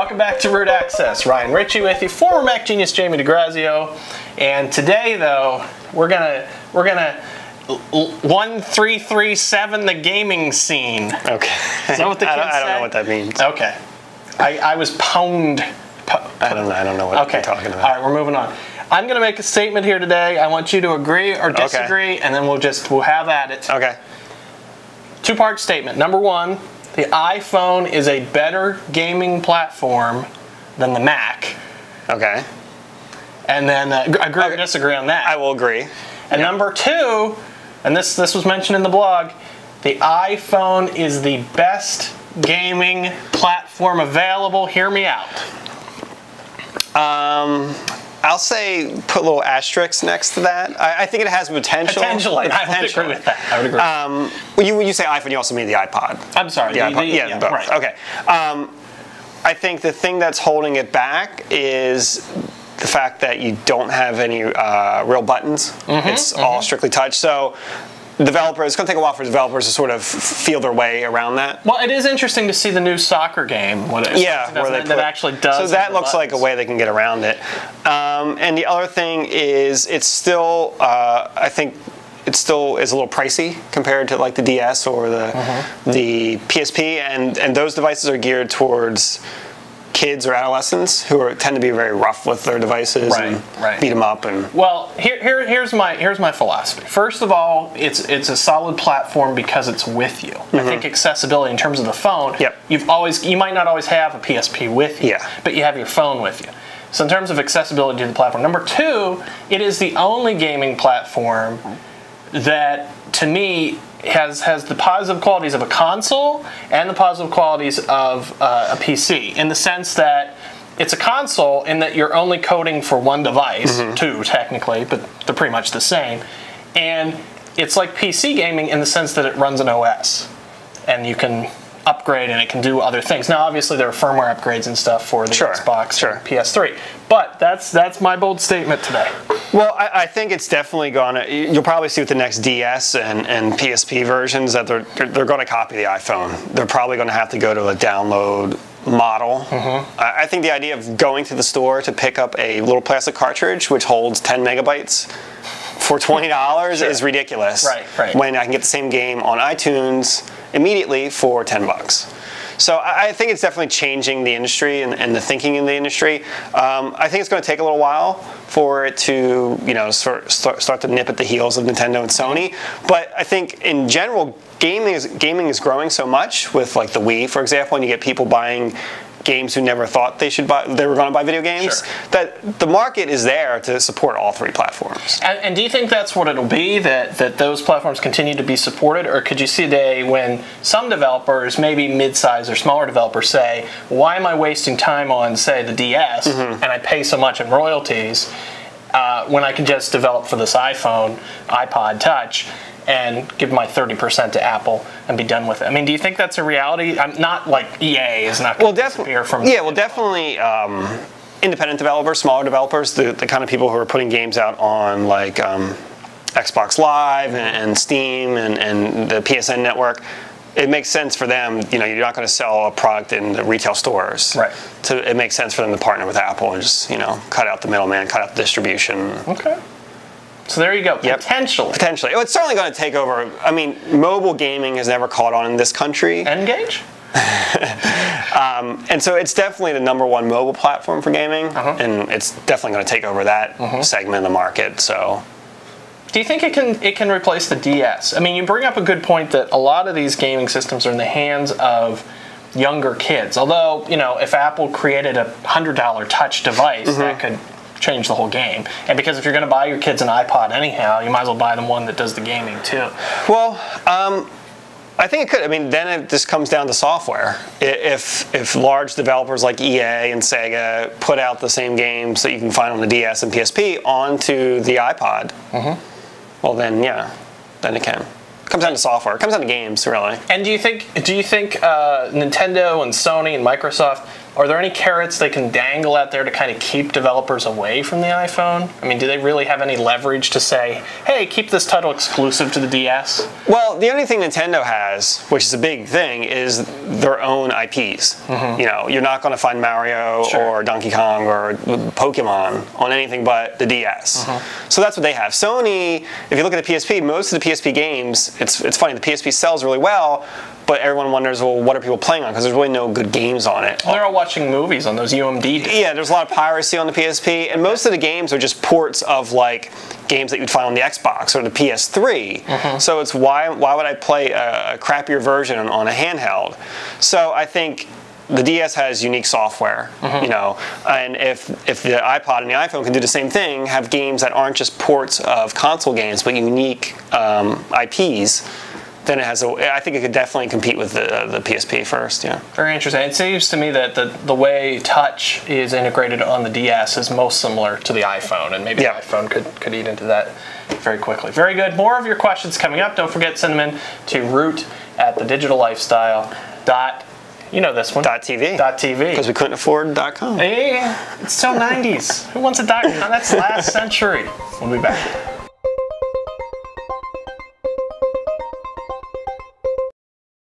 Welcome back to Root Access. Ryan Ritchie with you, former Mac genius Jamie DeGrazio, and today though we're gonna 1337 the gaming scene. Okay. Is that what the kids say? I don't know what that means. Okay. I was pwned. I don't know what you're talking about. All right, we're moving on. I'm gonna make a statement here today. I want you to agree or disagree, and then we'll have at it. Okay. Two-part statement. Number one. The iPhone is a better gaming platform than the Mac. Okay. And then agree or disagree on that. I will agree. And number two, and this was mentioned in the blog, the iPhone is the best gaming platform available. Hear me out. I'll say put little asterisks next to that. I think it has potential. Potentially. I would agree with that. I would agree. When you say iPhone, you also mean the iPod. I'm sorry. The iPod. Yeah, both. Right. Okay. I think the thing that's holding it back is the fact that you don't have any real buttons. It's all strictly touch. So developers, it's going to take a while for developers to sort of feel their way around that. Well, it is interesting to see the new soccer game. That actually does. So that looks like a way they can get around it. And the other thing is, it's still, I think, it still is a little pricey compared to like the DS or the PSP, and those devices are geared towards kids or adolescents who tend to be very rough with their devices and beat them up. And well, here's my philosophy. First of all, it's a solid platform because it's with you. I think accessibility in terms of the phone. You might not always have a PSP with you, but you have your phone with you. So in terms of accessibility to the platform, number two, it is the only gaming platform that, to me, has the positive qualities of a console and the positive qualities of a PC, in the sense that it's a console in that you're only coding for one device, two technically, but they're pretty much the same. And it's like PC gaming in the sense that it runs an OS, and you can upgrade and it can do other things. Now, obviously, there are firmware upgrades and stuff for the Xbox and PS3, but that's my bold statement today. Well, I think it's definitely gonna. You'll probably see with the next DS and PSP versions that they're going to copy the iPhone. They're probably going to have to go to a download model. I think the idea of going to the store to pick up a little plastic cartridge which holds 10 megabytes for $20 is ridiculous. Right. When I can get the same game on iTunes immediately for $10. So I think it's definitely changing the industry and the thinking in the industry. I think it's going to take a little while for it to, start to nip at the heels of Nintendo and Sony. But I think in general, gaming is growing so much with like the Wii, for example, and you get people buying games who never thought they were going to buy video games, that the market is there to support all three platforms. And do you think that's what it'll be, that those platforms continue to be supported, or could you see a day when some developers, maybe mid-size or smaller developers, say, why am I wasting time on, say, the DS, and I pay so much in royalties, when I can just develop for this iPhone, iPod Touch, and give my 30% to Apple and be done with it? I mean, do you think that's a reality? I'm not like EA is not going to disappear from. Yeah, well, definitely independent developers, smaller developers, the kind of people who are putting games out on like Xbox Live and Steam and the PSN network. It makes sense for them. You're not going to sell a product in the retail stores. Right. So it makes sense for them to partner with Apple and just cut out the middleman, cut out the distribution. Okay. So there you go. Potentially. Potentially. It's certainly going to take over. I mean, mobile gaming has never caught on in this country. N-Gage? And so it's definitely the #1 mobile platform for gaming, and it's definitely going to take over that segment of the market. So, do you think it can replace the DS? I mean, you bring up a good point that a lot of these gaming systems are in the hands of younger kids. Although, if Apple created a $100 touch device, that could change the whole game. And because if you're going to buy your kids an iPod anyhow, you might as well buy them one that does the gaming too. Well, I think it could. I mean, then it just comes down to software. If large developers like EA and Sega put out the same games that you can find on the DS and PSP onto the iPod, well then then it can. It comes down to software. It comes down to games, really. And do you think Nintendo and Sony and Microsoft Are there any carrots they can dangle out there to kind of keep developers away from the iPhone? I mean, do they really have any leverage to say, hey, keep this title exclusive to the DS? Well, the only thing Nintendo has, which is a big thing, is their own IPs. You know, you're not going to find Mario or Donkey Kong or Pokemon on anything but the DS. So that's what they have. Sony, if you look at the PSP, most of the PSP games, it's funny, the PSP sells really well, but everyone wonders, well, what are people playing on? Because there's really no good games on it. Well, they're all watching movies on those UMD discs. Yeah, there's a lot of piracy on the PSP, and most of the games are just ports of like games that you'd find on the Xbox or the PS3. So it's why would I play a crappier version on a handheld? So I think the DS has unique software, you know, and if the iPod and the iPhone can do the same thing, have games that aren't just ports of console games but unique IPs, then it has I think it could definitely compete with the PSP first. Yeah. Very interesting. It seems to me that the way touch is integrated on the DS is most similar to the iPhone, and maybe the iPhone could eat into that very quickly. Very good. More of your questions coming up. Don't forget to send them in to root@thedigitallifestyle. You know this one. .tv. .tv. Because we couldn't afford .com. Yeah, it's so 90s. Who wants a .com? That's last century. We'll be back.